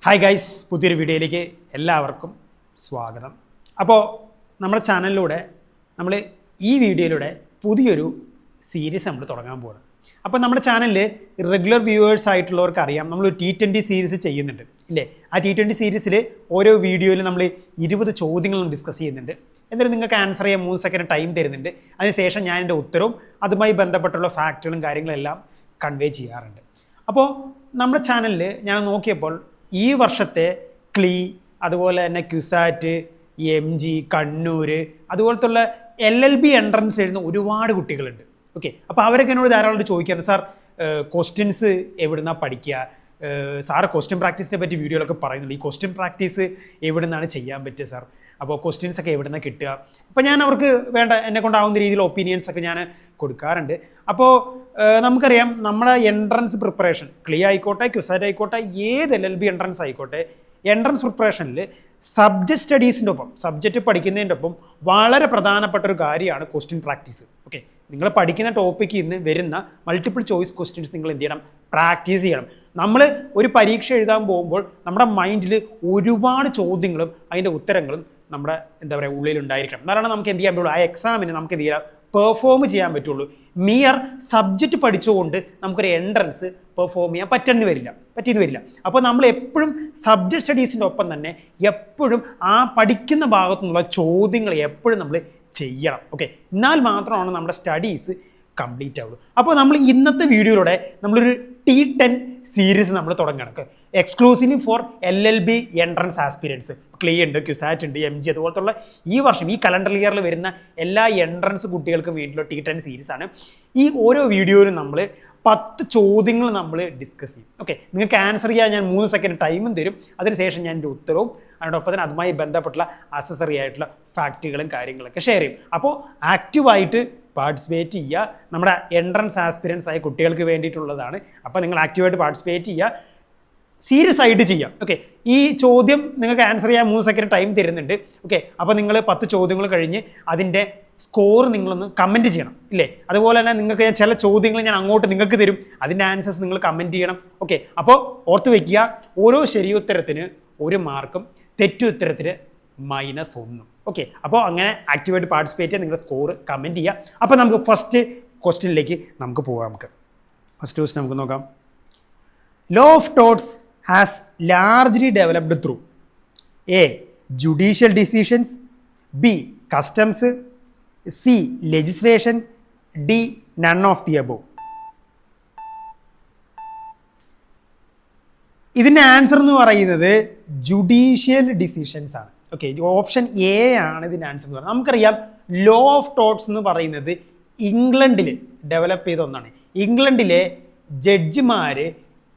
Hi guys, പുതിയൊരു വീഡിയോയിലേക്ക് എല്ലാവർക്കും സ്വാഗതം. അപ്പോൾ നമ്മുടെ ചാനലിലൂടെ നമ്മൾ ഈ വീഡിയോയിലൂടെ പുതിയൊരു സീരീസ് നമ്മൾ തുടങ്ങാൻ പോവാണ്. അപ്പോൾ നമ്മുടെ ചാനലിൽ റെഗുലർ വ്യൂവേഴ്സ് ആയിട്ടുള്ളവർക്ക് അറിയാം, നമ്മൾ T20 സീരീസ് ചെയ്യുന്നുണ്ട് ഇല്ലേ. ആ T20 സീരീസിൽ ഓരോ വീഡിയോയിലും നമ്മൾ 20 ചോദ്യങ്ങളും ഡിസ്കസ് ചെയ്യുന്നുണ്ട്. എന്നിട്ട് നിങ്ങൾക്ക് ആൻസർ ചെയ്യാൻ 3 സെക്കൻഡ് ടൈം തരുന്നുണ്ട്. അതിനുശേഷം ഞാൻ എൻ്റെ ഉത്തരവും അതുമായി ബന്ധപ്പെട്ടുള്ള ഫാക്റ്റുകളും കാര്യങ്ങളെല്ലാം കൺവേ ചെയ്യാറുണ്ട്. അപ്പോൾ നമ്മുടെ ചാനലിൽ ഞാൻ നോക്കിയപ്പോൾ ഈ വർഷത്തെ ക്ലീ, അതുപോലെ തന്നെ ക്യുസാറ്റ്, MG, കണ്ണൂർ, അതുപോലത്തുള്ള LLB എൻട്രൻസ് എഴുതുന്ന ഒരുപാട് കുട്ടികളുണ്ട്. ഓക്കെ, അപ്പോൾ അവരൊക്കെ എന്നോട് ധാരാളം ചോദിക്കാറുണ്ട്, സാർ ക്വസ്റ്റ്യൻസ് എവിടുന്നാണ് പഠിക്കുക, സാറ് ക്വസ്റ്റ്യൻ പ്രാക്ടീസിനെ പറ്റി വീഡിയോയിലൊക്കെ പറയുന്നുണ്ട്, ഈ ക്വസ്റ്റ്യൻ പ്രാക്ടീസ് എവിടെ നിന്നാണ് ചെയ്യാൻ പറ്റുക സാർ, അപ്പോൾ ക്വസ്റ്റ്യൻസ് ഒക്കെ എവിടെ നിന്നാണ് കിട്ടുക. അപ്പോൾ ഞാൻ അവർക്ക് വേണ്ട എന്നെ കൊണ്ടാവുന്ന രീതിയിൽ ഒപ്പീനിയൻസ് ഒക്കെ ഞാൻ കൊടുക്കാറുണ്ട്. അപ്പോൾ നമുക്കറിയാം, നമ്മുടെ എൻട്രൻസ് പ്രിപ്പറേഷൻ ക്ലീ ആയിക്കോട്ടെ, ക്യുസാറ്റ് ആയിക്കോട്ടെ, ഏത് LLB എൻട്രൻസ് ആയിക്കോട്ടെ, എൻട്രൻസ് പ്രിപ്പറേഷനിൽ സബ്ജക്റ്റ് സ്റ്റഡീസിൻ്റെ ഒപ്പം, സബ്ജക്റ്റ് പഠിക്കുന്നതിൻ്റെ ഒപ്പം വളരെ പ്രധാനപ്പെട്ട ഒരു കാര്യമാണ് ക്വസ്റ്റ്യൻ പ്രാക്ടീസ്. ഓക്കെ, നിങ്ങൾ പഠിക്കുന്ന ടോപ്പിക്കിൽ നിന്ന് വരുന്ന മൾട്ടിപ്പിൾ ചോയ്സ് ക്വസ്റ്റ്യൻസ് നിങ്ങൾ എന്ത് ചെയ്യണം, പ്രാക്ടീസ് ചെയ്യണം. നമ്മൾ ഒരു പരീക്ഷ എഴുതാൻ പോകുമ്പോൾ നമ്മുടെ മൈൻഡിൽ ഒരുപാട് ചോദ്യങ്ങളും അതിൻ്റെ ഉത്തരങ്ങളും നമ്മുടെ എന്താ പറയുക ഉള്ളിലുണ്ടായിരിക്കണം. എന്നാലാണ് നമുക്ക് എന്ത് ചെയ്യാൻ പറ്റുള്ളൂ, ആ എക്സാമിന് നമുക്ക് എന്ത് ചെയ്യാം, പെർഫോം ചെയ്യാൻ പറ്റുള്ളൂ. മിയർ സബ്ജക്റ്റ് പഠിച്ചുകൊണ്ട് നമുക്കൊരു എൻട്രൻസ് പെർഫോം ചെയ്യാൻ പറ്റിയെന്ന് വരില്ല. അപ്പോൾ നമ്മൾ എപ്പോഴും സബ്ജക്റ്റ് സ്റ്റഡീസിൻ്റെ ഒപ്പം തന്നെ എപ്പോഴും ആ പഠിക്കുന്ന ഭാഗത്തു നിന്നുള്ള ചോദ്യങ്ങൾ എപ്പോഴും നമ്മൾ ചെയ്യണം. ഓക്കെ, എന്നാൽ മാത്രമാണ് നമ്മുടെ സ്റ്റഡീസ് കംപ്ലീറ്റ് ആവുള്ളൂ. അപ്പോൾ നമ്മൾ ഇന്നത്തെ വീഡിയോയിലൂടെ നമ്മളൊരു T10 സീരീസ് നമ്മൾ തുടങ്ങണം, exclusively for LLB entrance aspirants. KLEE ഉണ്ട്, ക്യുസാറ്റ് ഉണ്ട്, MG, അതുപോലത്തുള്ള ഈ വർഷം ഈ കലണ്ടർ ഇയറിൽ വരുന്ന എല്ലാ എൻട്രൻസ് കുട്ടികൾക്കും വേണ്ടിയുള്ള T10 സീരീസാണ്. ഈ ഓരോ വീഡിയോയിലും നമ്മൾ 10 ചോദ്യങ്ങൾ നമ്മൾ ഡിസ്കസ് ചെയ്യും. ഓക്കെ, നിങ്ങൾക്ക് ആൻസർ ചെയ്യാൻ ഞാൻ 3 സെക്കൻഡ് ടൈമും തരും. അതിനുശേഷം ഞാൻ എൻ്റെ ഉത്തരവും അതിനോടൊപ്പം തന്നെ അതുമായി ബന്ധപ്പെട്ടുള്ള അസസറി ആയിട്ടുള്ള ഫാക്റ്റുകളും കാര്യങ്ങളൊക്കെ ഷെയർ ചെയ്യും. അപ്പോൾ ആക്റ്റീവായിട്ട് പാർട്ടിസിപ്പേറ്റ് ചെയ്യുക. നമ്മുടെ എൻട്രൻസ് ആസ്പിരൻസ് ആയ കുട്ടികൾക്ക് വേണ്ടിയിട്ടുള്ളതാണ്. അപ്പോൾ നിങ്ങൾ ആക്റ്റീവായിട്ട് പാർട്ടിസിപ്പേറ്റ് ചെയ്യുക, സീരിയസ് ആയിട്ട് ചെയ്യാം. ഓക്കെ, ഈ ചോദ്യം നിങ്ങൾക്ക് ആൻസർ ചെയ്യാൻ 3 സെക്കൻഡ് ടൈം തരുന്നുണ്ട്. ഓക്കെ, അപ്പോൾ നിങ്ങൾ 10 ചോദ്യങ്ങൾ കഴിഞ്ഞ് അതിൻ്റെ സ്കോർ നിങ്ങളൊന്ന് കമൻറ്റ് ചെയ്യണം ഇല്ലേ. അതുപോലെ തന്നെ നിങ്ങൾക്ക് ഞാൻ ചില ചോദ്യങ്ങൾ ഞാൻ അങ്ങോട്ട് നിങ്ങൾക്ക് തരും, അതിൻ്റെ ആൻസേഴ്സ് നിങ്ങൾ കമൻറ്റ് ചെയ്യണം. ഓക്കെ, അപ്പോൾ ഓർത്ത് വയ്ക്കുക, ഓരോ ശരിയുത്തരത്തിന് 1 മാർക്കും തെറ്റുത്തരത്തിന് -1. ഓക്കെ, അപ്പോൾ അങ്ങനെ ആക്റ്റീവായിട്ട് പാർട്ടിസിപ്പേറ്റ് ചെയ്യുക, നിങ്ങളുടെ സ്കോർ കമൻറ്റ് ചെയ്യുക. അപ്പോൾ നമുക്ക് ഫസ്റ്റ് ക്വസ്റ്റ്യനിലേക്ക് നമുക്ക് പോകാം. ഫസ്റ്റ് ക്വസ്റ്റ്യൻ നമുക്ക് നോക്കാം. Law of tots has largely developed through A. Judicial decisions, B. Customs, C. Legislation, D. None of the above. ഇതിൻ്റെ ആൻസർ എന്ന് പറയുന്നത് ജുഡീഷ്യൽ ഡിസിഷൻസ് ആണ്. ഓക്കെ, ഓപ്ഷൻ A ആണ് ഇതിൻ്റെ ആൻസർ എന്ന് പറയുന്നത്. നമുക്കറിയാം, ലോ ഓഫ് ടോട്ട്സ് എന്ന് പറയുന്നത് ഇംഗ്ലണ്ടിൽ ഡെവലപ്പ് ചെയ്ത ഒന്നാണ്. ഇംഗ്ലണ്ടിലെ ജഡ്ജിമാർ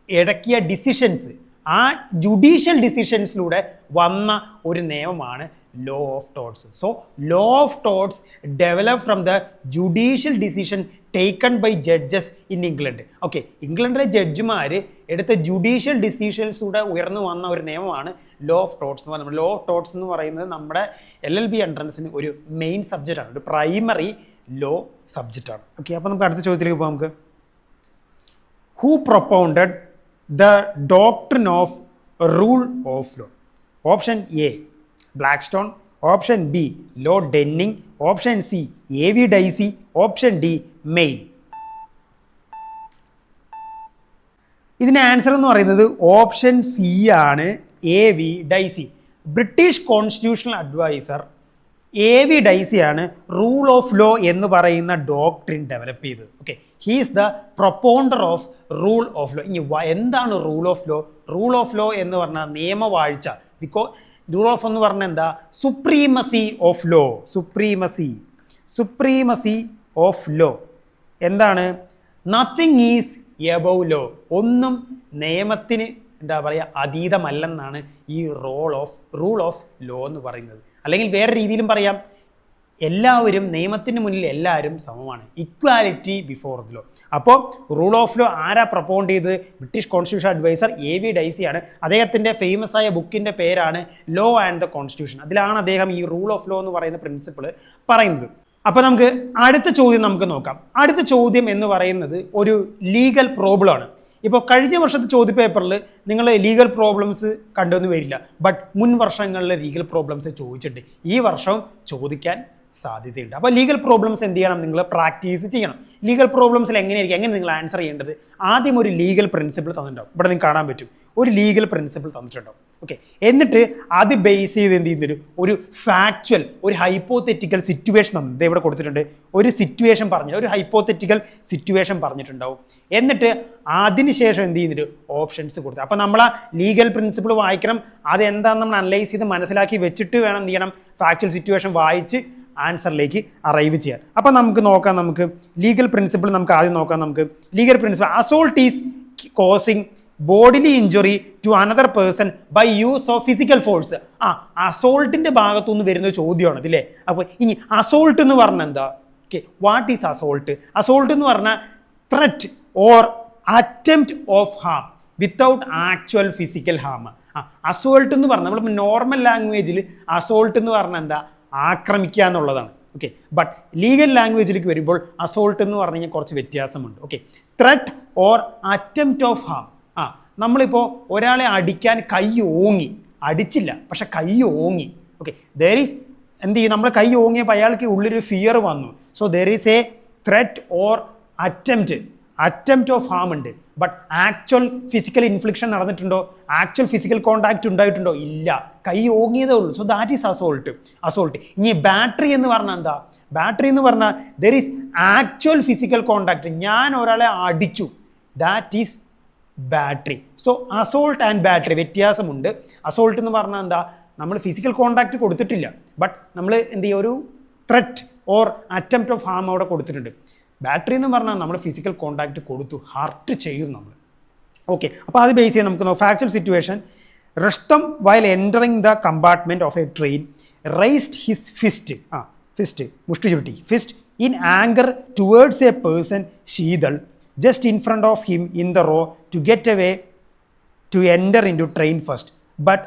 ഇടക്കിയ ഡിസിഷൻസ്, ആ ജുഡീഷ്യൽ ഡിസിഷൻസിലൂടെ വന്ന ഒരു നിയമമാണ് law of torts. So law of torts develop from the judicial decision taken by judges in England. Okay, ഇംഗ്ലണ്ടിലെ ജഡ്ജിമാർ എടുത്ത ജുഡീഷ്യൽ ഡിസിഷൻസിലൂടെ ഉയർന്നു വന്ന ഒരു നിയമമാണ് ലോ ഓഫ് ടോട്ട്സ് എന്ന് പറയുന്നത്. ലോ ഓഫ് ടോട്ട്സ് എന്ന് പറയുന്നത് നമ്മുടെ LLB എൻട്രൻസിന് ഒരു മെയിൻ സബ്ജക്റ്റാണ്, ഒരു പ്രൈമറി ലോ സബ്ജക്റ്റാണ്. ഓക്കെ, അപ്പോൾ നമുക്ക് അടുത്ത ചോദ്യത്തിലേക്ക് പോകാം. നമുക്ക് who propounded the doctrine of rule of law? Option A. Blackstone, Option B. Lord Denning, Option C. A.V. Dicey, Option D. Maine. ഇതിൻ്റെ ആൻസർ എന്ന് പറയുന്നത് ഓപ്ഷൻ C ആണ്, A.V. Dicey. British constitutional adviser A.V. Dicey ആണ് rule of law എന്ന് പറയുന്ന doctrine develop ചെയ്തത്. Okay, he is the propounder of rule of law. ഇനി എന്താണ് rule of law? Rule of law എന്ന് പറഞ്ഞാൽ നിയമവാഴ്ച. റൂൾ ഓഫ് എന്ന് പറഞ്ഞാൽ എന്താ? Supremacy of law. Supremacy of law എന്താണ്? Nothing is above law. ഒന്നും നിയമത്തിന് എന്താ പറയുക അതീതമല്ലെന്നാണ് ഈ റൂൾ ഓഫ് ലോ എന്ന് പറയുന്നത്. അല്ലെങ്കിൽ വേറെ രീതിയിലും പറയാം, എല്ലാവരും നിയമത്തിന് മുന്നിൽ എല്ലാവരും സമമാണ്, ഇക്വാലിറ്റി ബിഫോർ ദ ലോ. അപ്പോൾ റൂൾ ഓഫ് ലോ ആരാ പ്രൊപ്പൗണ്ട് ചെയ്ത്? British constitution adviser A.V. Dicey ആണ്. അദ്ദേഹത്തിൻ്റെ ഫേമസ് ആയ ബുക്കിൻ്റെ പേരാണ് ലോ ആൻഡ് ദ കോൺസ്റ്റിറ്റ്യൂഷൻ. അതിലാണ് അദ്ദേഹം ഈ റൂൾ ഓഫ് ലോ എന്ന് പറയുന്ന പ്രിൻസിപ്പിൾ പറയുന്നത്. അപ്പോൾ നമുക്ക് അടുത്ത ചോദ്യം നമുക്ക് നോക്കാം. അടുത്ത ചോദ്യം എന്ന് പറയുന്നത് ഒരു ലീഗൽ പ്രോബ്ലമാണ്. ഇപ്പോൾ കഴിഞ്ഞ വർഷത്തെ ചോദ്യപേപ്പറിൽ നിങ്ങൾ ലീഗൽ പ്രോബ്ലംസ് കണ്ടെന്ന് വരില്ല, ബട്ട് മുൻ വർഷങ്ങളിലെ ലീഗൽ പ്രോബ്ലംസ് ചോദിച്ചിട്ടുണ്ട്. ഈ വർഷവും ചോദിക്കാൻ സാധ്യതയുണ്ട്. അപ്പോൾ ലീഗൽ പ്രോബ്ലംസ് എന്ത് ചെയ്യണം? നിങ്ങൾ പ്രാക്ടീസ് ചെയ്യണം. ലീഗൽ പ്രോബ്ലംസിൽ എങ്ങനെ നിങ്ങൾ ആൻസർ ചെയ്യേണ്ടത്? ആദ്യം ഒരു ലീഗൽ പ്രിൻസിപ്പിൾ തന്നിട്ടുണ്ടാവും, ഇവിടെ നിങ്ങൾക്ക് കാണാൻ പറ്റും, ഒരു ലീഗൽ പ്രിൻസിപ്പിൾ തന്നിട്ടുണ്ടാവും. ഓക്കെ, എന്നിട്ട് അത് ബേസ് ചെയ്ത് എന്ത് ചെയ്യുന്നൊരു ഒരു ഫാക്ച്വൽ, ഒരു ഹൈപ്പോത്തറ്റിക്കൽ സിറ്റുവേഷൻ തന്നത് ഇവിടെ കൊടുത്തിട്ടുണ്ട്. ഒരു സിറ്റുവേഷൻ പറഞ്ഞിട്ട്, ഒരു ഹൈപ്പോത്തറ്റിക്കൽ സിറ്റുവേഷൻ പറഞ്ഞിട്ടുണ്ടാവും. എന്നിട്ട് അതിനുശേഷം എന്ത് ചെയ്യുന്നൊരു ഓപ്ഷൻസ് കൊടുത്തു. അപ്പോൾ നമ്മൾ ആ ലീഗൽ പ്രിൻസിപ്പിൾ വായിക്കണം, അതെന്താണെന്ന് നമ്മൾ അനലൈസ് ചെയ്ത് മനസ്സിലാക്കി വെച്ചിട്ട് വേണം എന്ത് ചെയ്യണം? ഫാക്ച്വൽ സിറ്റുവേഷൻ വായിച്ച് ആൻസറിലേക്ക് അറൈവ് ചെയ്യാൻ. അപ്പം നമുക്ക് നോക്കാം, നമുക്ക് ലീഗൽ പ്രിൻസിപ്പിൾ നമുക്ക് ആദ്യം നോക്കാം. നമുക്ക് legal principle, assault is causing bodily injury to another person by use of physical force. അസോൾട്ടിന്റെ ഭാഗത്തുനിന്ന് വരുന്ന ചോദ്യമാണ് ഇതില്ലേ. അപ്പോൾ ഇനി അസോൾട്ട് എന്ന് പറഞ്ഞാൽ എന്താ? Okay, what is assault? Assault എന്ന് പറഞ്ഞാൽ threat or attempt of harm without actual physical harm. Assault എന്ന് പറഞ്ഞാൽ നമ്മൾ നോർമൽ ലാംഗ്വേജിൽ അസോൾട്ട് എന്ന് പറഞ്ഞാൽ എന്താ? ആക്രമിക്കുക എന്നുള്ളതാണ്. ഓക്കെ, ബട്ട് ലീഗൽ ലാംഗ്വേജിലേക്ക് വരുമ്പോൾ അസോൾട്ട് എന്ന് പറഞ്ഞു കഴിഞ്ഞാൽ കുറച്ച് വ്യത്യാസമുണ്ട്. Okay, threat or attempt of harm. നമ്മളിപ്പോൾ ഒരാളെ അടിക്കാൻ കൈ ഓങ്ങി, അടിച്ചില്ല പക്ഷെ കൈ ഓങ്ങി. ഓക്കെ, ദർ ഈസ് എന്ത് ചെയ്യും? നമ്മൾ കൈ ഓങ്ങിയപ്പോൾ അയാൾക്ക് ഉള്ളൊരു ഫിയർ വന്നു. So there is a threat or attempt of harm ഉണ്ട്. ബട്ട് ആക്ച്വൽ ഫിസിക്കൽ ഇൻഫ്ലിക്ഷൻ നടന്നിട്ടുണ്ടോ? ആക്ച്വൽ ഫിസിക്കൽ കോണ്ടാക്ട് ഉണ്ടായിട്ടുണ്ടോ? ഇല്ല, കൈ ഓങ്ങിയതേ ഉള്ളൂ. So that is assault. ഇനി ബാറ്ററി എന്ന് പറഞ്ഞാൽ എന്താ? ബാറ്ററി എന്ന് പറഞ്ഞാൽ there is actual physical contact, ഞാൻ ഒരാളെ അടിച്ചു, that is battery. So assault and battery വ്യത്യാസമുണ്ട്. അസോൾട്ട് എന്ന് പറഞ്ഞാൽ എന്താ? നമ്മൾ ഫിസിക്കൽ കോണ്ടാക്ട് കൊടുത്തിട്ടില്ല, ബട്ട് നമ്മൾ എന്ത് ചെയ്യുക? ഒരു threat or attempt of harm അവിടെ കൊടുത്തിട്ടുണ്ട്. ബാറ്ററി എന്ന് പറഞ്ഞാൽ നമ്മൾ ഫിസിക്കൽ കോണ്ടാക്ട് കൊടുത്തു, ഹർട്ട് ചെയ്യും നമ്മൾ. ഓക്കെ, അപ്പോൾ അത് ബേസ് ചെയ്യാൻ നമുക്ക് factual situation. Rustam while entering the compartment of a train raised his fist മുഷ്ടി ചുരുട്ടി, fist in anger towards a person Sheetal just in front of him in the row to get away to enter into train first, but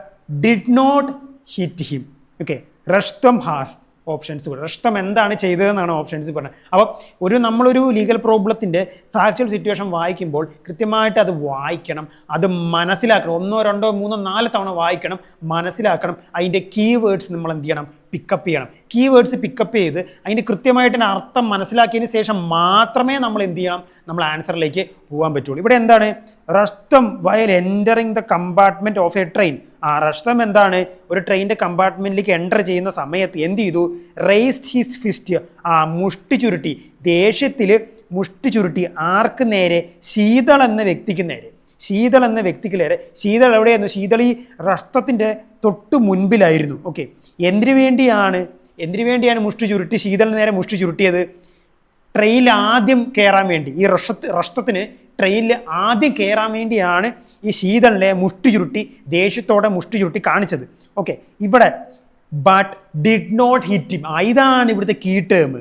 did not hit him. Okay, Rustam has options. Rustam എന്താണ് ചെയ്തതെന്നാണ് options പറഞ്ഞത്. അപ്പോൾ നമ്മളൊരു legal പ്രോബ്ലത്തിൻ്റെ factual situation വായിക്കുമ്പോൾ കൃത്യമായിട്ട് അത് വായിക്കണം, അത് മനസ്സിലാക്കണം. 1, 2, 3, 4 തവണ വായിക്കണം, മനസ്സിലാക്കണം. അതിൻ്റെ കീവേഡ്സ് നമ്മൾ എന്ത് ചെയ്യണം? പിക്കപ്പ് ചെയ്യണം. കീവേഡ്സ് പിക്കപ്പ് ചെയ്ത് അതിൻ്റെ കൃത്യമായിട്ട് അർത്ഥം മനസ്സിലാക്കിയതിന് ശേഷം മാത്രമേ നമ്മൾ എന്ത് ചെയ്യണം? നമ്മൾ ആൻസറിലേക്ക് പോകാൻ പറ്റുള്ളൂ. ഇവിടെ എന്താണ്? Rustam while entering the compartment of a train. Rustam എന്താണ്? ഒരു ട്രെയിനിൻ്റെ കമ്പാർട്ട്മെൻറ്റിലേക്ക് എൻ്റർ ചെയ്യുന്ന സമയത്ത് എന്ത് ചെയ്തു? റൈസ്ഡ് ഹിസ് ഫിസ്റ്റ്, മുഷ്ടി ചുരുട്ടി, ദേഷ്യത്തിൽ മുഷ്ടി ചുരുട്ടി. ആർക്ക് നേരെ? ശീതൾ എന്ന വ്യക്തിക്ക് നേരെ. ശീതൾ എന്ന വ്യക്തിക്ക് നേരെ. ശീതൾ എവിടെയായിരുന്നു? ശീതൾ ഈ റസ്തത്തിൻ്റെ തൊട്ട് മുൻപിലായിരുന്നു. ഓക്കെ, എന്തിനു വേണ്ടിയാണ് മുഷ്ടി ചുരുട്ടി ശീതളിന് നേരെ മുഷ്ടി ചുരുട്ടിയത്? ട്രെയിനിൽ ആദ്യം കയറാൻ വേണ്ടി. ഈ റസ്തത്തിന് ട്രെയിനിൽ ആദ്യം കയറാൻ വേണ്ടിയാണ് ഈ ശീതളിനെ മുഷ്ടി ചുരുട്ടി, ദേഷ്യത്തോടെ മുഷ്ടി ചുരുട്ടി കാണിച്ചത്. ഓക്കെ, ഇവിടെ but did not hit him. ഇതാണ് ഇവിടുത്തെ കീ ടേം.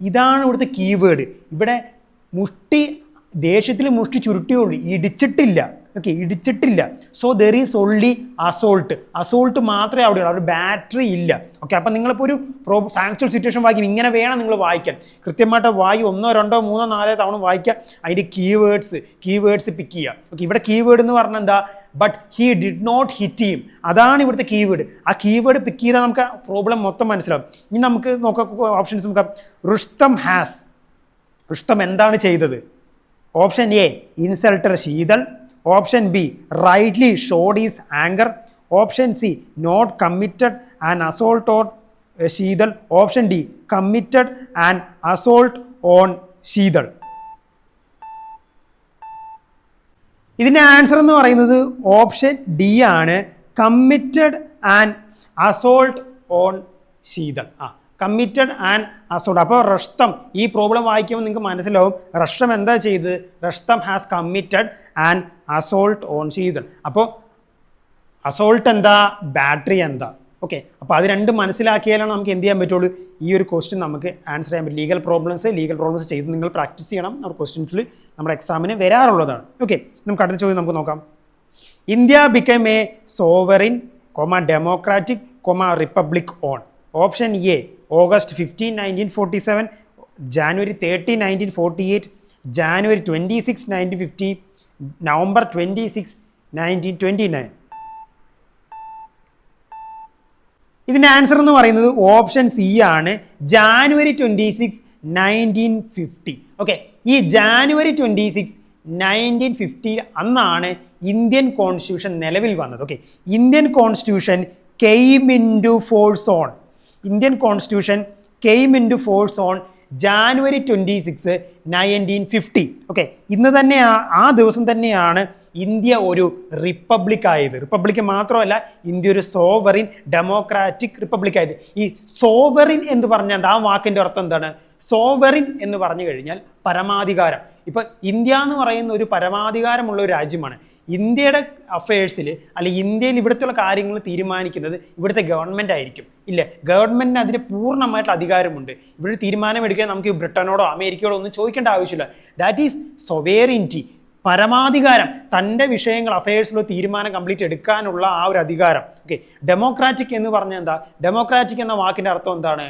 ഇതാണ് ഇവിടുത്തെ കീവേഡ്. ഇവിടെ ദേഷ്യത്തിൽ മുഷ്ടി ചുരുട്ടിയുള്ളൂ, ഇടിച്ചിട്ടില്ല. ഓക്കെ, ഇടിച്ചിട്ടില്ല. So there is only assault മാത്രമേ അവിടെയുള്ളൂ, അവിടെ ബാറ്ററി ഇല്ല. ഓക്കെ, അപ്പം നിങ്ങളിപ്പോൾ ഒരു ഫാക്ച്വൽ സിറ്റുവേഷൻ വായിക്കും, ഇങ്ങനെ വേണം നിങ്ങൾ വായിക്കാൻ. കൃത്യമായിട്ട് 1, 2, 3, 4 തവണ വായിക്കുക. അതിൻ്റെ കീവേഡ്സ് പിക്ക് ചെയ്യുക. ഓക്കെ, ഇവിടെ കീവേഡ് എന്ന് പറഞ്ഞാൽ എന്താ? But he did not hit him. അതാണ് ഇവിടുത്തെ കീവേഡ്. ആ കീവേഡ് പിക്ക് ചെയ്താൽ നമുക്ക് പ്രോബ്ലം മൊത്തം മനസ്സിലാവും. ഇനി നമുക്ക് നോക്കാം ഓപ്ഷൻസ് നോക്കാം. റുസ്തം എന്താണ് ചെയ്തത്? Option A insulted Sheetal. Option B rightly showed his anger. Option C not committed an assault on Sheetal. Option D committed an assault on Sheetal. ഇതിൻ്റെ ആൻസർ എന്ന് പറയുന്നത് ഓപ്ഷൻ ഡി ആണ്, committed and assault on Sheetal. Committed and assault. അപ്പോൾ റസ്തം ഈ problem വായിക്കുമ്പോൾ നിങ്ങൾക്ക് മനസ്സിലാവും റസ്തം എന്താ ചെയ്തത്? Rustam has committed and assault on Sheetal. അപ്പോൾ അസോൾട്ട് എന്താ? ബാറ്ററി എന്താ? ഓക്കെ, അപ്പോൾ അത് രണ്ടും മനസ്സിലാക്കിയാലാണ് നമുക്ക് എന്ത് ചെയ്യാൻ പറ്റുള്ളൂ? ഈ ഒരു ക്വസ്റ്റ്യൻ നമുക്ക് ആൻസർ ചെയ്യാൻ പറ്റും. ലീഗൽ പ്രോബ്ലംസ് ചെയ്ത് നിങ്ങൾ പ്രാക്ടീസ് ചെയ്യണം. നമ്മുടെ ക്വസ്റ്റ്യൻസിൽ നമ്മുടെ എക്സാമിന് വരാറുള്ളതാണ്. ഓക്കെ, നമുക്ക് അടുത്ത ചോദ്യം നമുക്ക് നോക്കാം. India become A sovereign, democratic, republic on. Option A August 15, 1947, January 30, 1948, January 26, 1950, November 26, 1929. ഇതിൻ്റെ ആൻസർ എന്ന് പറയുന്നത് ഓപ്ഷൻ സി ആണ്, ജാനുവരി 26, 1950. ഓക്കെ, ഈ ജാനുവരി 26, 1950 അന്നാണ് ഇന്ത്യൻ കോൺസ്റ്റിറ്റ്യൂഷൻ നിലവിൽ വന്നത്. Okay, Indian constitution came into force on January 26, 1950. Okay, ഇന്ന് തന്നെ ആ ദിവസം തന്നെയാണ് ഇന്ത്യ ഒരു റിപ്പബ്ലിക് ആയത്. റിപ്പബ്ലിക് മാത്രമല്ല, ഇന്ത്യ ഒരു സോവറിൻ ഡെമോക്രാറ്റിക് റിപ്പബ്ലിക് ആയത്. ഈ സോവറിൻ എന്ന് പറഞ്ഞാൽ ആ വാക്കിൻ്റെ അർത്ഥം എന്താണ്? സോവറിൻ എന്ന് പറഞ്ഞു കഴിഞ്ഞാൽ പരമാധികാരം. ഇപ്പം ഇന്ത്യ എന്ന് പറയുന്ന ഒരു പരമാധികാരമുള്ള ഒരു രാജ്യമാണ്. ഇന്ത്യയുടെ അഫയേഴ്സിൽ അല്ലെങ്കിൽ ഇന്ത്യയിൽ ഇവിടുത്തെ കാര്യങ്ങൾ തീരുമാനിക്കുന്നത് ഇവിടുത്തെ ഗവൺമെൻറ് ആയിരിക്കും. ഇല്ല, ഗവൺമെൻറ്റിന് അതിന് പൂർണ്ണമായിട്ടുള്ള അധികാരമുണ്ട്. ഇവിടെ തീരുമാനമെടുക്കാൻ നമുക്ക് ബ്രിട്ടനോടോ അമേരിക്കയോടോ ഒന്നും ചോദിക്കേണ്ട ആവശ്യമില്ല. ദാറ്റ് ഈസ് സൊവേറിൻറ്റി, പരമാധികാരം. തൻ്റെ വിഷയങ്ങൾ അഫയേഴ്സിലോ തീരുമാനം കംപ്ലീറ്റ് എടുക്കാനുള്ള ആ ഒരു അധികാരം. ഓക്കെ, ഡെമോക്രാറ്റിക് എന്ന് പറഞ്ഞാൽ എന്താ? ഡെമോക്രാറ്റിക് എന്ന വാക്കിൻ്റെ അർത്ഥം എന്താണ്?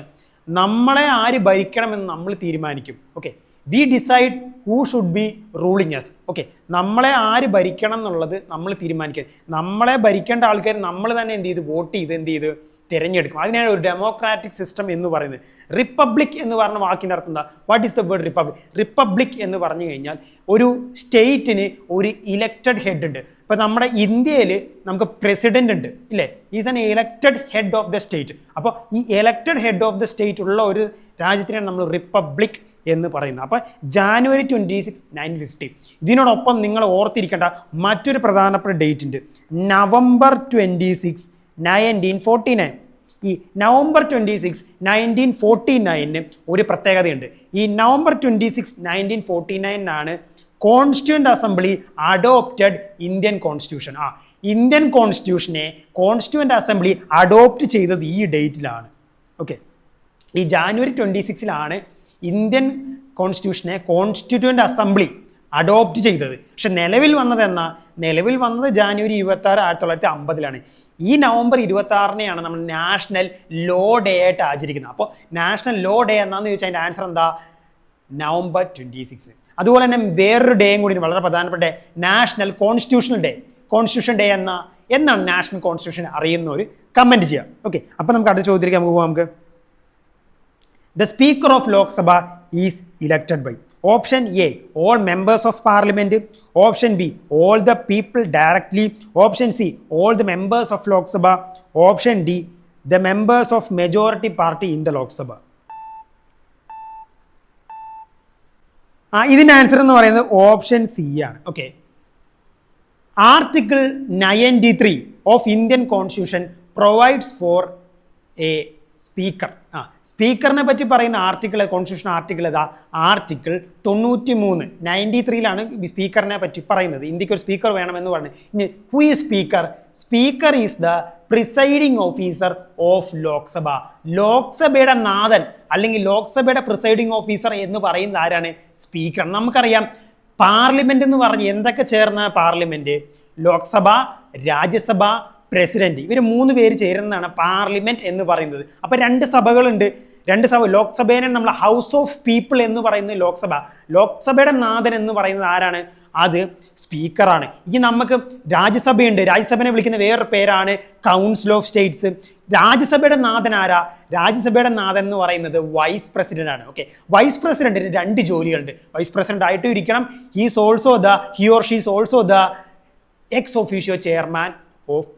നമ്മളെ ആര് ഭരിക്കണമെന്ന് നമ്മൾ തീരുമാനിക്കും. Okay, we decide who should be ruling us. Okay, നമ്മളെ ആര് ഭരിക്കണം എന്നുള്ളത് നമ്മൾ തീരുമാനിക്കുക. നമ്മളെ ഭരിക്കേണ്ട ആൾക്കാർ നമ്മൾ തന്നെ വോട്ട് ചെയ്ത് തിരഞ്ഞെടുക്കും. അതിനാണ് ഒരു ഡെമോക്രാറ്റിക് സിസ്റ്റം എന്ന് പറയുന്നത്. റിപ്പബ്ലിക് എന്ന് പറഞ്ഞ വാക്കിൻ്റെ അർത്ഥം എന്താ? What is the word republic? Republic എന്ന് പറഞ്ഞു കഴിഞ്ഞാൽ ഒരു സ്റ്റേറ്റിന് ഒരു ഇലക്റ്റഡ് ഹെഡ് ഉണ്ട്. ഇപ്പം നമ്മുടെ ഇന്ത്യയിൽ നമുക്ക് പ്രസിഡന്റ് ഉണ്ട്, ഇല്ലേ? Is an elected head of the state. അപ്പോൾ ഈ elected head of the state ഉള്ള ഒരു രാജ്യത്തിനാണ് നമ്മൾ റിപ്പബ്ലിക് എന്ന് പറയുന്നത്. അപ്പോൾ ജാനുവരി 26, 1950. ഇതിനോടൊപ്പം നിങ്ങൾ ഓർത്തിരിക്കേണ്ട മറ്റൊരു പ്രധാനപ്പെട്ട ഡേറ്റ് ഉണ്ട്, നവംബർ 26, 1949. ഈ നവംബർ 26, 1949 ഒരു പ്രത്യേകതയുണ്ട്. ഈ November 26, 1949 constituent assembly adopted Indian constitution. Indian കോൺസ്റ്റിറ്റ്യൂഷനെ കോൺസ്റ്റിറ്റ്യൂവൻ്റ് അസംബ്ലി അഡോപ്റ്റ് ചെയ്തത് ഈ ഡേറ്റിലാണ്. ഓക്കെ, ഈ ജാനുവരി 26 ഇന്ത്യൻ കോൺസ്റ്റിറ്റ്യൂഷനെ കോൺസ്റ്റിറ്റ്യൂവൻ്റ് അസംബ്ലി അഡോപ്റ്റ് ചെയ്തത്. പക്ഷെ നിലവിൽ വന്നത് ജാനുവരി 26, 1950. ഈ നവംബർ 26 നമ്മൾ നാഷണൽ ലോ ഡേ ആയിട്ട് ആചരിക്കുന്നത്. അപ്പോൾ നാഷണൽ ലോ ഡേ എന്നാന്ന് ചോദിച്ചാൽ അതിൻ്റെ ആൻസർ എന്താ? നവംബർ 26. അതുപോലെ തന്നെ വേറൊരു ഡേയും കൂടി വളരെ പ്രധാനപ്പെട്ട നാഷണൽ കോൺസ്റ്റിറ്റ്യൂഷൻ ഡേ എന്നാണ് നാഷണൽ കോൺസ്റ്റിറ്റ്യൂഷൻ അറിയുന്നവർ കമൻറ്റ് ചെയ്യുക. ഓക്കെ, അപ്പോൾ നമുക്ക് അടുത്ത ചോദ്യത്തിലേക്ക് നമുക്ക് പോകാം. The Speaker of Lok Sabha is elected by option A, all members of parliament, option B, all the people directly, option C, all the members of Lok Sabha, option D, the members of majority party in the Lok Sabha. ഇതിൻ്റെ answer എന്ന് പറയുന്നത് option C ആണ്. Okay, article 93 of Indian constitution provides for a speaker. സ്പീക്കറിനെ പറ്റി പറയുന്ന constitution article ഏതാ? Article 93, 93 സ്പീക്കറിനെ പറ്റി പറയുന്നത്. ഇന്ത്യക്ക് ഒരു സ്പീക്കർ വേണമെന്ന് പറഞ്ഞു. ഇനി who is speaker? Speaker is the presiding officer of Lok Sabha. ലോക്സഭയുടെ നാഥൻ അല്ലെങ്കിൽ ലോക്സഭയുടെ പ്രിസൈഡിങ് ഓഫീസർ എന്ന് പറയുന്നത് ആരാണ്? സ്പീക്കർ. നമുക്കറിയാം പാർലമെന്റ് എന്ന് പറഞ്ഞ് എന്തൊക്കെ ചേർന്ന പാർലമെന്റ്? ലോക്സഭ, രാജ്യസഭ, പ്രസിഡന്റ്. ഇവർ 3 പേര് ചേരുന്നതാണ് പാർലമെന്റ് എന്ന് പറയുന്നത്. അപ്പോൾ 2 സഭകളുണ്ട്. 2 സഭ. ലോക്സഭേനെ നമ്മൾ ഹൗസ് ഓഫ് പീപ്പിൾ എന്ന് പറയുന്നത് ലോക്സഭയുടെ നാഥൻ എന്ന് പറയുന്നത് ആരാണ്? അത് സ്പീക്കറാണ്. ഇനി നമുക്ക് രാജ്യസഭയുണ്ട്. രാജ്യസഭനെ വിളിക്കുന്ന വേറൊരു പേരാണ് കൗൺസിൽ ഓഫ് സ്റ്റേറ്റ്സ്. രാജ്യസഭയുടെ നാഥൻ ആരാ? രാജ്യസഭയുടെ നാഥൻ എന്ന് പറയുന്നത് വൈസ് പ്രസിഡന്റ് ആണ്. ഓക്കെ, വൈസ് പ്രസിഡന്റിന് 2 ജോലികളുണ്ട്. വൈസ് പ്രസിഡന്റ് ആയിട്ടും ഇരിക്കണം. He or she is also the ex officio chairman of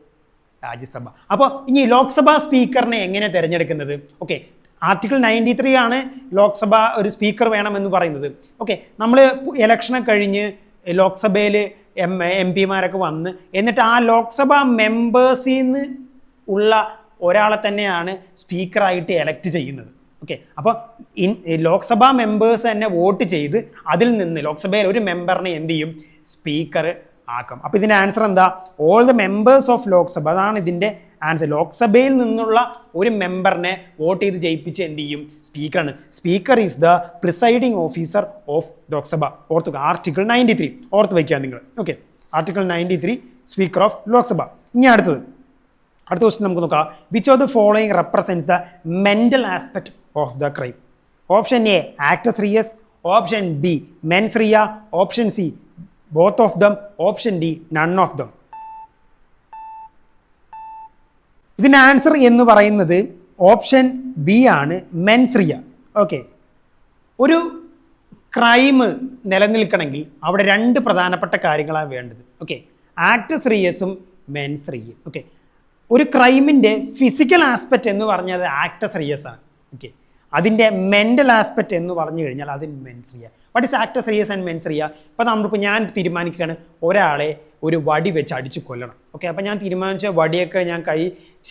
Rajya Sabha. അപ്പോൾ ഇനി ലോക്സഭ സ്പീക്കറിനെ എങ്ങനെ തിരഞ്ഞെടുക്കുന്നത്? ഓക്കെ, ആർട്ടിക്കിൾ 93 ലോക്സഭ ഒരു സ്പീക്കർ വേണമെന്ന് പറയുന്നത്. ഓക്കെ, നമ്മൾ ഇലക്ഷനൊക്കെ കഴിഞ്ഞ് ലോക്സഭയിൽ MP-മാരൊക്കെ വന്ന് എന്നിട്ട് ആ ലോക്സഭ മെമ്പേഴ്സിൽ നിന്ന് ഉള്ള ഒരാളെ തന്നെയാണ് സ്പീക്കറായിട്ട് എലക്ട് ചെയ്യുന്നത്. ഓക്കെ, അപ്പോൾ ലോക്സഭാ മെമ്പേഴ്സ് തന്നെ വോട്ട് ചെയ്ത് അതിൽ നിന്ന് ലോക്സഭയിൽ ഒരു മെമ്പറിനെ എന്ത് ചെയ്യും? സ്പീക്കർ ആക്കാം. അപ്പോൾ ഇതിൻ്റെ ആൻസർ എന്താ? All the members of Lok Sabha. അതാണ് ഇതിൻ്റെ ആൻസർ. ലോക്സഭയിൽ നിന്നുള്ള ഒരു മെമ്പറിനെ വോട്ട് ചെയ്ത് ജയിപ്പിച്ച് എന്ത് ചെയ്യും? സ്പീക്കറാണ്. Speaker is the presiding officer of Lok Sabha. ഓർത്തുക, ആർട്ടിക്കിൾ 93 ഓർത്ത് വയ്ക്കുക നിങ്ങൾ. Okay, article 93 speaker of Lok Sabha. ഇനി അടുത്ത ക്വസ്റ്റ്യൻ നമുക്ക് നോക്കാം. Which of the following represents the mental aspect of the crime? Option A actus reus, option B mens rea, option C both of them, option D none of them. ഇതിൻ്റെ answer എന്ന് പറയുന്നത് option B ആണ്, mens rea. Okay, ഒരു crime നിലനിൽക്കണമെങ്കിൽ അവിടെ രണ്ട് പ്രധാനപ്പെട്ട കാര്യങ്ങളാണ് വേണ്ടത്. ഓക്കെ, ആക്ടസ് റിയസും മെൻസ് റിയയും. ഓക്കെ, ഒരു ക്രൈമിൻ്റെ ഫിസിക്കൽ ആസ്പെക്റ്റ് എന്ന് പറഞ്ഞാൽ അത് ആക്ടസ് റിയസ് ആണ്. ഓക്കെ, അതിൻ്റെ മെൻ്റൽ ആസ്പെക്റ്റ് എന്ന് പറഞ്ഞു കഴിഞ്ഞാൽ അത് mens rea. What is actus reus and mens rea? ഇപ്പോൾ നമ്മളിപ്പോൾ ഞാൻ തീരുമാനിക്കുകയാണ് ഒരാളെ ഒരു വടി വെച്ച് അടിച്ച് കൊല്ലണം. ഓക്കെ, അപ്പോൾ ഞാൻ തീരുമാനിച്ച വടിയൊക്കെ ഞാൻ കൈ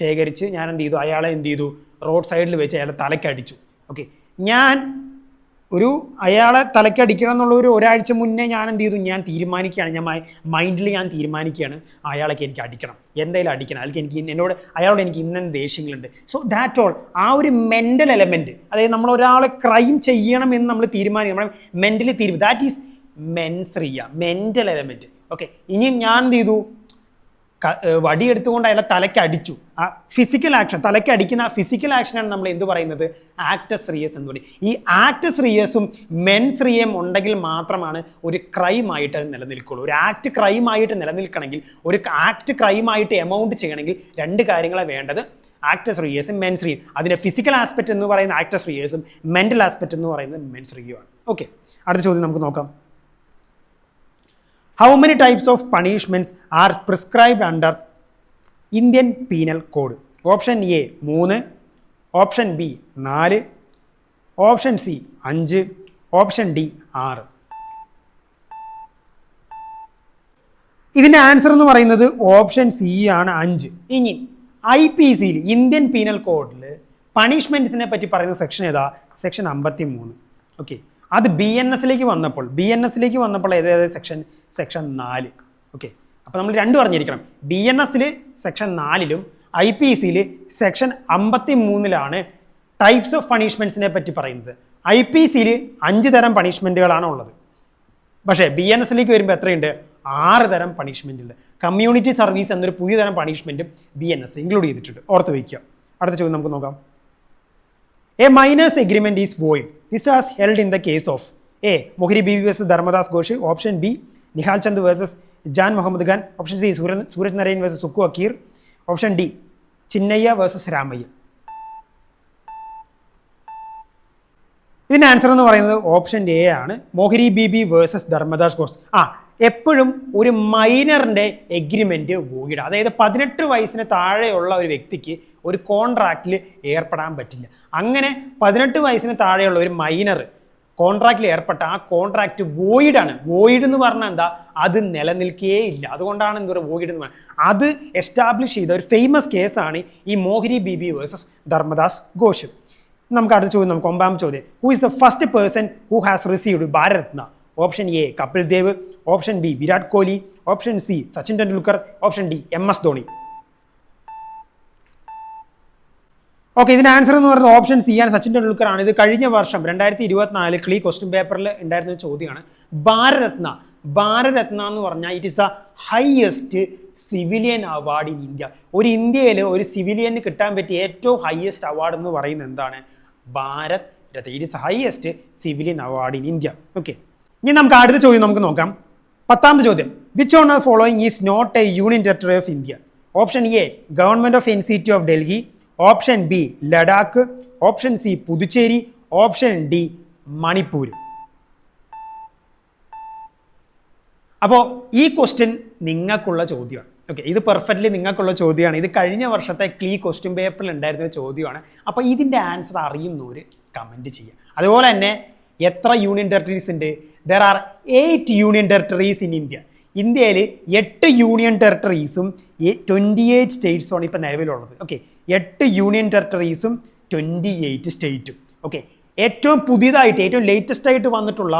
ശേഖരിച്ച് ഞാൻ എന്ത് ചെയ്തു, അയാളെ എന്ത് ചെയ്തു, റോഡ് സൈഡിൽ വെച്ച് അയാളെ തലക്കടിച്ചു. ഓക്കെ, ഞാൻ അയാളെ തലക്കടിക്കണം എന്നുള്ള ഒരാഴ്ച മുന്നേ ഞാൻ എന്ത് ചെയ്തു, ഞാൻ തീരുമാനിക്കുകയാണ്, ഞാൻ മൈൻഡിൽ ഞാൻ തീരുമാനിക്കുകയാണ് അയാളൊക്കെ എനിക്ക് അടിക്കണം, എന്തായാലും അടിക്കണം, അല്ലെങ്കിൽ അയാളോട് എനിക്ക് ഇന്ന ദേഷ്യങ്ങളുണ്ട്. സോ ദാറ്റ് ഓൾ, ആ ഒരു മെൻ്റൽ എലമെൻറ്റ്, അതായത് നമ്മൾ ഒരാളെ ക്രൈം ചെയ്യണം എന്ന് നമ്മൾ തീരുമാനിക്കും, നമ്മൾ mentally that is mens rea, mental element. Okay, ഇനിയും ഞാൻ എന്ത് ചെയ്തു, വടിയെടുത്തുകൊണ്ട് അയാളെ തലയ്ക്ക് അടിച്ചു. ആ ഫിസിക്കൽ ആക്ഷൻ, തലയ്ക്ക് അടിക്കുന്ന ആ ഫിസിക്കൽ ആക്ഷനാണ് നമ്മൾ എന്ത് പറയുന്നത്, ആക്ടസ് റിയസ് എന്ന് പറയും. ഈ ആക്ടസ് റിയസും മെൻസ് റിയയും ഉണ്ടെങ്കിൽ മാത്രമാണ് ഒരു ക്രൈമായിട്ട് അത് നിലനിൽക്കുള്ളൂ. ഒരു ആക്ട് ക്രൈമായിട്ട് നിലനിൽക്കണമെങ്കിൽ, ഒരു ആക്ട് ക്രൈമായിട്ട് എമൗണ്ട് ചെയ്യണമെങ്കിൽ രണ്ട് കാര്യങ്ങളാണ് വേണ്ടത്, ആക്ടസ് റിയസും മെൻസ് റിയയും. അതിൻ്റെ ഫിസിക്കൽ ആസ്പെക്റ്റ് എന്ന് പറയുന്ന ആക്ടസ് റിയസും മെൻ്റൽ ആസ്പെക്റ്റ് എന്ന് പറയുന്നത് മെൻസ് റിയയുമാണ്. ഓക്കെ, അടുത്ത ചോദ്യം നമുക്ക് നോക്കാം. How many types of punishments are prescribed under Indian Penal Code? Option A 3, option B 4, option C 5, option D 6. ഇതിൻ്റെ ആൻസർ എന്ന് പറയുന്നത് ഓപ്ഷൻ സി ആണ്, 5. ഇനി IPC-യിൽ, ഇന്ത്യൻ പീനൽ കോഡിൽ പണിഷ്മെൻറ്റ്സിനെ പറ്റി പറയുന്ന സെക്ഷൻ ഏതാ? സെക്ഷൻ 53. ഓക്കെ, അത് BNS-ലേക്ക് വന്നപ്പോൾ ഏതേത് സെക്ഷൻ 4. ഓക്കെ, അപ്പോൾ നമ്മൾ രണ്ടും അറിഞ്ഞിരിക്കണം. BNS-ൽ സെക്ഷൻ 4-ലും IPC-ൽ സെക്ഷൻ 53-ലാണ് ടൈപ്സ് ഓഫ് പണിഷ്മെൻറ്റ്സിനെ പറ്റി പറയുന്നത്. IPC-ൽ 5 തരം പണിഷ്മെൻറ്റുകളാണ് ഉള്ളത്. പക്ഷേ BNS-ലേക്ക് വരുമ്പോൾ എത്രയുണ്ട്? 6 തരം പണിഷ്മെൻ്റ് ഉണ്ട്. കമ്മ്യൂണിറ്റി സർവീസ് എന്നൊരു പുതിയ തരം പണിഷ്മെൻറ്റും BNS ഇൻക്ലൂഡ് ചെയ്തിട്ടുണ്ട്, ഓർത്ത് വയ്ക്കുക. അടുത്ത ചോദ്യം നമുക്ക് നോക്കാം. A minor's agreement is void. This was held in the case of A. Mohri Bibi vs. Dharmadas Ghosh. Option B. Nihal Chand vs. Jan Muhammad Khan. Option C. Suraj Narayan vs. Sukku Akir. Option D. Chinnaya vs. Ramaya. ഇതിൻ്റെ answer എന്ന് പറയുന്നത് option A ആണ്, മോഹിരി ബീബി versus Dharmadas Ghosh. എപ്പോഴും ഒരു മൈനറിൻ്റെ agreement void, അതായത് 18 വയസ്സിന് താഴെയുള്ള ഒരു വ്യക്തിക്ക് ഒരു കോൺട്രാക്റ്റിൽ ഏർപ്പെടാൻ പറ്റില്ല. അങ്ങനെ 18 വയസ്സിന് താഴെയുള്ള ഒരു മൈനർ കോൺട്രാക്റ്റിൽ ഏർപ്പെട്ട ആ കോൺട്രാക്റ്റ് വോയിഡാണ്. വോയിഡ് എന്ന് പറഞ്ഞാൽ എന്താ? അത് നിലനിൽക്കേ ഇല്ല. അതുകൊണ്ടാണ് എന്താ പറയുക വോയിഡ് എന്ന് പറയുന്നത്. അത് എസ്റ്റാബ്ലിഷ് ചെയ്ത ഒരു ഫേമസ് കേസാണ് ഈ മോഹിരി ബീബി വേഴ്സസ് ധർമ്മദാസ് ഘോഷ്. നമുക്ക് അടുത്ത ചോദ്യം, നമുക്ക് 9ാം ചോദ്യം. Who is the first person who has received Bharat Ratna? Option A Kapil Dev, option B Virat Kohli, option C Sachin Tendulkar, option D MS Dhoni. Okay, ഇതിൻ്റെ ആൻസർ എന്ന് പറയുന്നത് ഓപ്ഷൻ സി ആണ്, സച്ചിൻ ടെണ്ടുൽക്കർ ആണ്. ഇത് കഴിഞ്ഞ വർഷം 2024 ക്ലീ ക്വസ്റ്റ്യൻ പേപ്പറിൽ ഉണ്ടായിരുന്ന ചോദ്യമാണ്. ഭാരതരത്ന എന്ന് പറഞ്ഞാൽ it is the highest civilian award in India. ഇന്ത്യയിൽ ഒരു സിവിലിയന് കിട്ടാൻ പറ്റിയ ഏറ്റവും ഹയസ്റ്റ് അവാർഡ് എന്ന് പറയുന്നത് എന്താണ്? Bharat Ratna. It is highest civilian award in India. Okay, ഇനി നമുക്ക് അടുത്ത ചോദ്യം നമുക്ക് നോക്കാം. 10ാമത്തെ ചോദ്യം. Which one of following is not a union territory of India? Option A government of NCT of Delhi, option B Ladakh, option C Puducherry, option D Manipur. അപ്പോൾ ഈ ക്വസ്റ്റ്യൻ നിങ്ങൾക്കുള്ള ചോദ്യമാണ്. ഓക്കെ, ഇത് പെർഫെക്റ്റ്ലി നിങ്ങൾക്കുള്ള ചോദ്യമാണ്. ഇത് കഴിഞ്ഞ വർഷത്തെ ക്ലീ ക്വസ്റ്റ്യൻ പേപ്പറിൽ ഉണ്ടായിരുന്ന ചോദ്യമാണ്. അപ്പോൾ ഇതിൻ്റെ ആൻസർ അറിയുന്നവർ കമൻറ്റ് ചെയ്യുക. അതുപോലെ തന്നെ എത്ര യൂണിയൻ ടെറിട്ടറീസ് ഉണ്ട്? There are 8 union territories in India. ഇന്ത്യയിൽ 8 യൂണിയൻ ടെറിട്ടറീസും 28 സ്റ്റേറ്റ്സുമാണ് ഇപ്പോൾ നിലവിലുള്ളത്. ഓക്കെ, 8 യൂണിയൻ ടെറിട്ടറീസും 28 സ്റ്റേറ്റും. ഓക്കെ, ഏറ്റവും പുതിയതായിട്ട് ഏറ്റവും ലേറ്റസ്റ്റ് ആയിട്ട് വന്നിട്ടുള്ള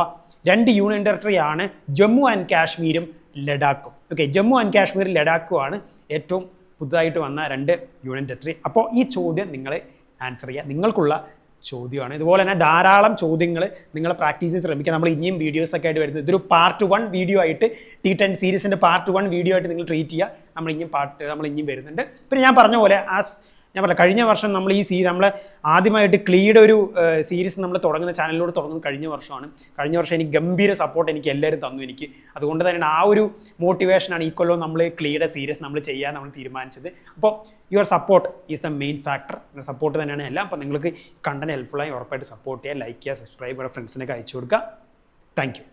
2 യൂണിയൻ ടെറിട്ടറിയാണ് ജമ്മു ആൻഡ് കാശ്മീരും ലഡാക്കും. ഓക്കെ, ജമ്മു ആൻഡ് കാശ്മീർ ലഡാക്കുമാണ് ഏറ്റവും പുതുതായിട്ട് വന്ന 2 യൂണിയൻ ടെറിട്ടറി. അപ്പോൾ ഈ ചോദ്യം നിങ്ങൾ ആൻസർ ചെയ്യുക, നിങ്ങൾക്കുള്ള ചോദ്യമാണ്. ഇതുപോലെ തന്നെ ധാരാളം ചോദ്യങ്ങൾ നിങ്ങൾ പ്രാക്ടീസ് ചെയ്ത് ശ്രമിക്കുക. നമ്മൾ ഇനിയും വീഡിയോസൊക്കെ ആയിട്ട് വരുന്നത് ഇതൊരു പാർട്ട് 1 വീഡിയോ ആയിട്ട് T10 സീരീസിൻ്റെ പാർട്ട് 1 വീഡിയോ ആയിട്ട് നിങ്ങൾ ട്രീറ്റ് ചെയ്യുക. നമ്മൾ ഇനിയും വരുന്നുണ്ട്. പിന്നെ ഞാൻ പറഞ്ഞ പോലെ ഞാൻ പറയാം, കഴിഞ്ഞ വർഷം നമ്മൾ നമ്മൾ ആദ്യമായിട്ട് ക്ലീയുടെ ഒരു സീരീസ് നമ്മൾ തുടങ്ങുന്ന ചാനലിലൂടെ തുടങ്ങുന്നത് കഴിഞ്ഞ വർഷമാണ്. കഴിഞ്ഞ വർഷം എനിക്ക് ഗംഭീര സപ്പോർട്ട് എനിക്ക് എല്ലാവരും തന്നു എനിക്ക്. അതുകൊണ്ട് തന്നെയാണ് ആ ഒരു മോട്ടിവേഷനാണ് ഈ കൊല്ലം നമ്മൾ ക്ലീയുടെ സീരീസ് നമ്മൾ ചെയ്യാൻ നമ്മൾ തീരുമാനിച്ചത്. അപ്പോൾ your support is the main factor. Support തന്നെയാണ് എല്ലാം. അപ്പോൾ നിങ്ങൾക്ക് കണ്ടന്റ് ഹെൽപ്ഫുള്ളായി ഉറപ്പായിട്ട് സപ്പോർട്ട് ചെയ്യുക, ലൈക്ക് ചെയ്യുക, സബ്സ്ക്രൈബ് ചെയ്യുക, ഫ്രണ്ട്സിനൊക്കെ അയച്ചു കൊടുക്കുക. Thank you.